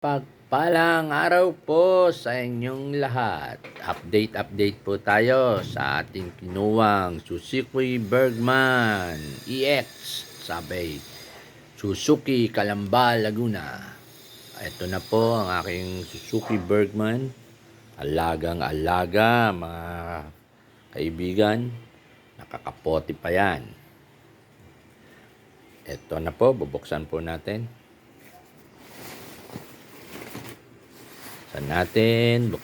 Pagpalang araw po sa inyong lahat. Update po tayo sa ating kinuwang Suzuki Bergman EX. Sabay Suzuki Calamba, Laguna. Ito na po ang aking Suzuki Bergman. Alagang-alaga mga kaibigan. Nakakapote pa yan. Ito na po, bubuksan po natin. Buksan natin.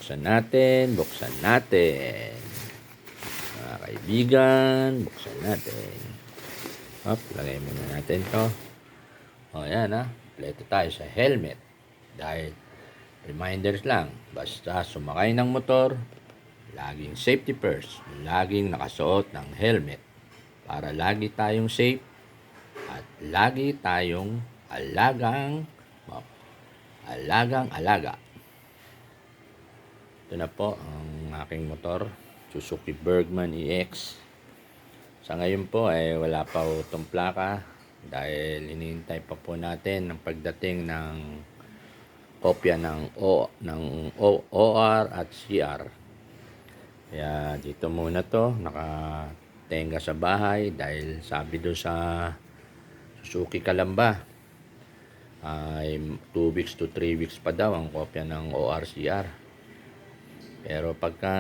Mga kaibigan, buksan natin. Lagay muna natin to. Yan Kompleto tayo sa helmet. Dahil, reminders lang, basta sumakay ng motor, laging safety first. Laging nakasuot ng helmet. Para lagi tayong safe at lagi tayong alaga. Ito na po ang aking motor, Suzuki Bergman EX. Sa ngayon po wala pa itong plaka dahil hinihintay pa po natin ang pagdating ng kopya ng OR at CR. Kaya dito muna to, nakatenga sa bahay dahil sabi doon sa Suzuki Calamba ay 2 weeks to 3 weeks pa daw ang kopya ng OR-CR. Pero pagka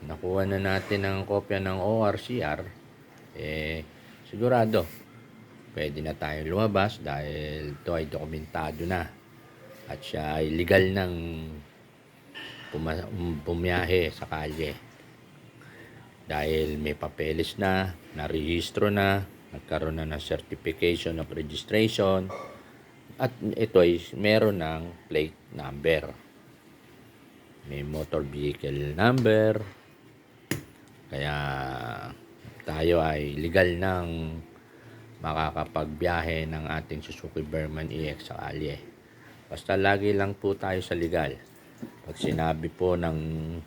nakuha na natin ang kopya ng OR-CR, sigurado pwede na tayong lumabas dahil ito ay dokumentado na at siya ay legal ng bumiyahe sa kalye. Dahil may papeles na, narehistro na, nagkaroon na ng certification of registration, at ito ay meron ng plate number. May motor vehicle number. Kaya tayo ay legal ng makakapagbiyahe ng ating Suzuki Bergman EX sa kalye. Basta lagi lang po tayo sa legal. Pag sinabi po ng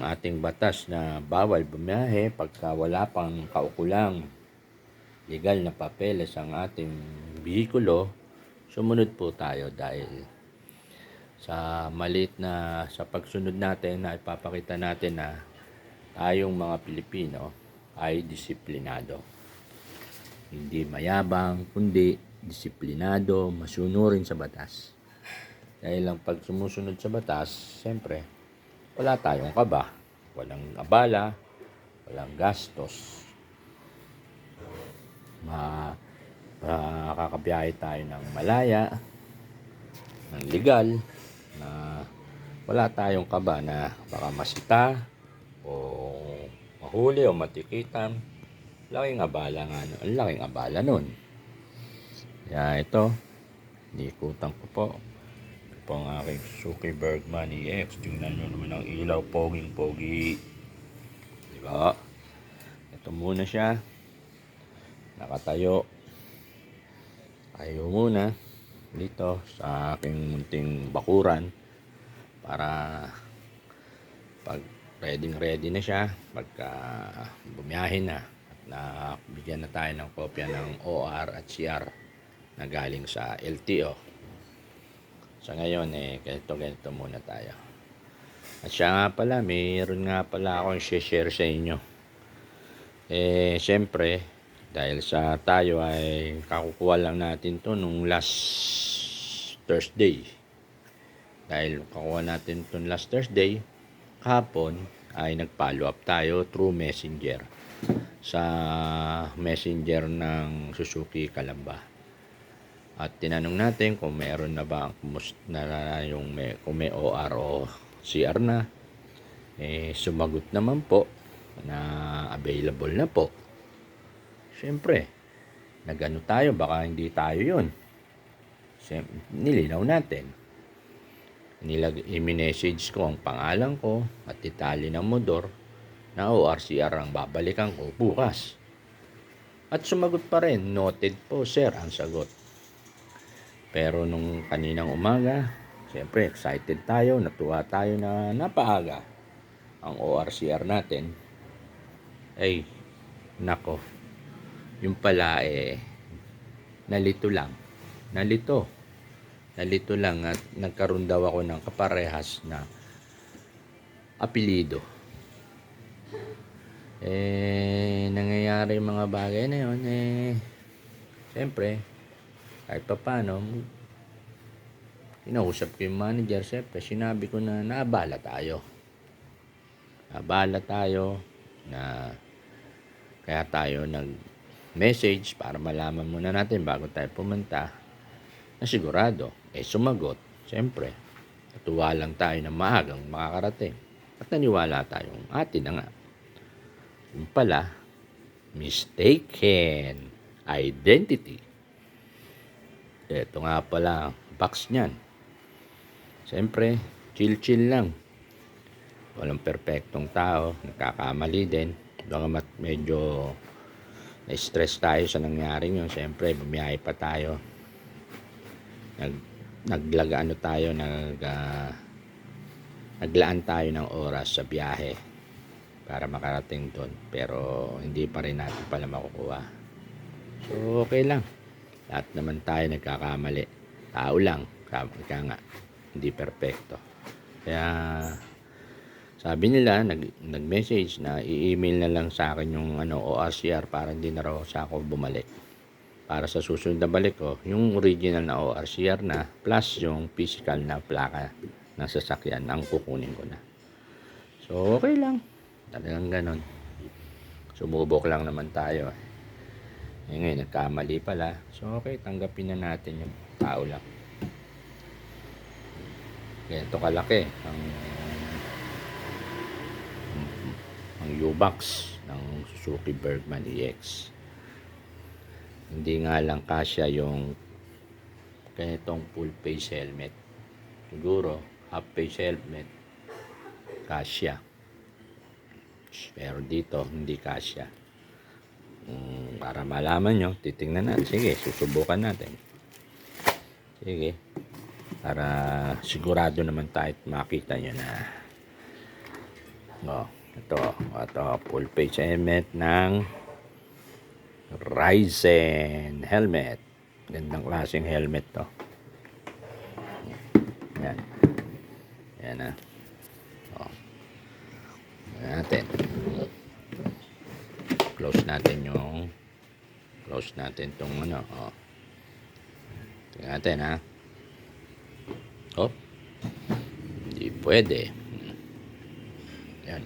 ating batas na bawal bumiyahe pagka wala pang kaukulang legal na papeles ang ating bihikulo, sumunod po tayo dahil sa pagsunod natin na ipapakita natin na tayong mga Pilipino ay disiplinado. Hindi mayabang, kundi disiplinado, masunurin sa batas. Dahil lang pag sumusunod sa batas, siyempre, wala tayong kaba, walang abala, walang gastos. Makakabiyahe tayo ng malaya, ng legal, na wala tayong kaba na baka masita o mahuli o matikitan. Laking abala nun. Kaya ito, ikutan ko po. Ito po ang aking Suzuki Bergman EX. Tingnan nyo naman ang ilaw, poging-pogi. Diba? Ito muna siya. Nakatayo. Tayo muna dito sa aking munting bakuran para pag ready na siya pagka bumiyahe na at nabigyan na tayo ng kopya ng OR at CR na galing sa LTO. Sa ngayon ganito muna tayo. At siya nga pala, mayroon nga pala akong share sa inyo. Siyempre dahil sa tayo ay kakukuha lang natin to nung last Thursday. Dahil kakuha natin to last Thursday, kahapon ay nag-follow up tayo through Messenger sa Messenger ng Suzuki Calamba. At tinanong natin kung meron na ba kung may OR o CR na. Sumagot naman po na available na po. Siyempre, nagano tayo, baka hindi tayo yun. Nilinaw natin. I-message ko ang pangalan ko at detalye ng motor na ORCR ang babalikan ko bukas. At sumagot pa rin, noted po sir ang sagot. Pero nung kaninang umaga, siyempre excited tayo, natuwa tayo na napaaga ang ORCR natin. Nako. Yung pala nalito. nalito lang at nagkaroon daw ako ng kaparehas na apelido. Nangyayari yung mga bagay na yun, siyempre, kahit pa paano, kinausap ko yung manager, siyempre, sinabi ko na naabala tayo. Naabala tayo na kaya tayo nag-message para malaman muna natin bago tayo pumunta na sigurado. Sumagot, siyempre, natuwa lang tayo na maagang makakarating. At naniwala tayong atin na nga. Yung pala, mistaken identity. Ito nga pala, box niyan. Siyempre, chill-chill lang. Walang perfectong tao, nagkakamali din. Bagamat medyo na-stress tayo sa nangyaring yun. Siyempre, bumiyahe pa tayo. Naglaan tayo ng oras sa biyahe para makarating doon, pero hindi pa rin natin pala makukuha. So okay lang, lahat naman tayo nagkakamali, tao lang, kaya nga hindi perfecto. Kaya sabi nila, nag-message na i-email na lang sa akin yung ORCR para hindi na raw sa ako bumalik. Para sa susunod na balik ko, yung original na ORCR na plus yung physical na plaka ng sasakyan ang kukunin ko na. So okay lang, talagang ganon. Sumubok lang naman tayo. Ngayon, nagkamali pala. So okay, tanggapin na natin yung tao lang. Ganito kalaki ang U-Box ng Suzuki Bergman EX. Hindi nga lang kasya yung ganitong full face helmet. Siguro half face helmet kasya, pero dito hindi kasya. Para malaman nyo, titingnan natin. Sige, susubukan natin. Sige, para sigurado naman tayo at makita nyo na ito full face helmet ng Ryzen helmet. Gandang klaseng helmet to. Yan. Yan na. Natin. Close natin tong Tingnan natin, ha. Hindi pwede. Yan,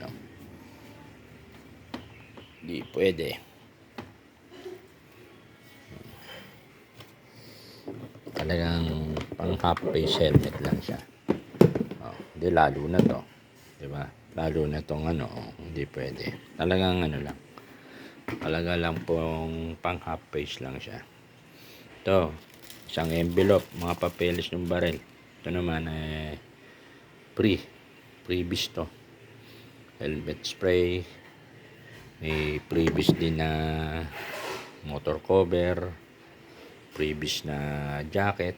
hindi pwede. Talagang pang half face helmet lang siya. Hindi, lalo na to, diba? Lalo na tong hindi pwede. Talagang lang. Talaga lang pong pang half face lang siya. Ito, isang envelope, mga papeles ng baril. Ito naman previous to. Helmet spray. May previous din na motor cover. Previous na jacket.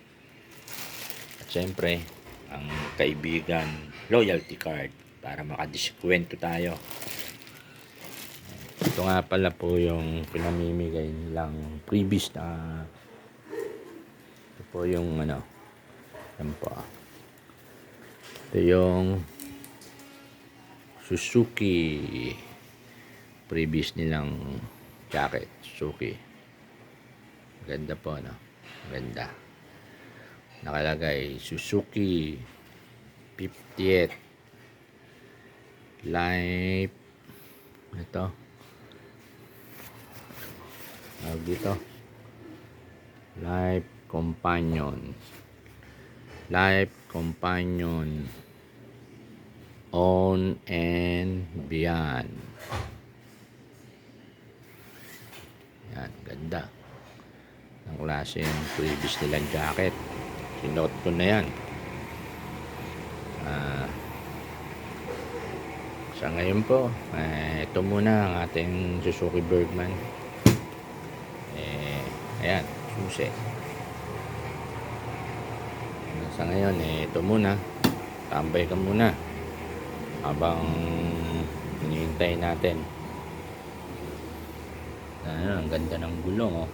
At syempre, ang kaibigan loyalty card para makadiskwento tayo. Ito nga pala po yung pinamimigay nilang previous na ito po yung yan po. Ito yung Suzuki previous nilang jacket. Suzuki. Ganda po, ganda. Nakalagay Suzuki 50th Life. Ito dito Life Companion On and Beyond. Yan, ganda ang klase yung previous nilang jacket. Sinuot ko na yan. Sa ngayon po, ito muna ang ating Suzuki Bergman. Ayan, susi. Sa ngayon, ito muna. Tambay ka muna habang hinihintay natin. Ang ganda ng gulong,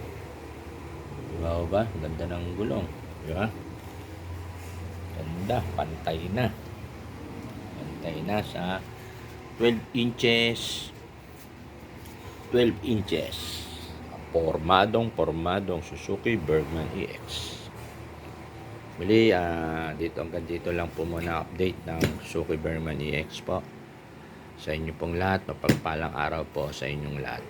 Diba ba? Ang ganda ng gulong, diba? ganda, pantay na sa 12 inches pormadong Suzuki Bergman EX. Muli, hanggang dito lang po muna update ng Suzuki Bergman EX po. Sa inyo pong lahat, mapagpalang araw po sa inyong lahat.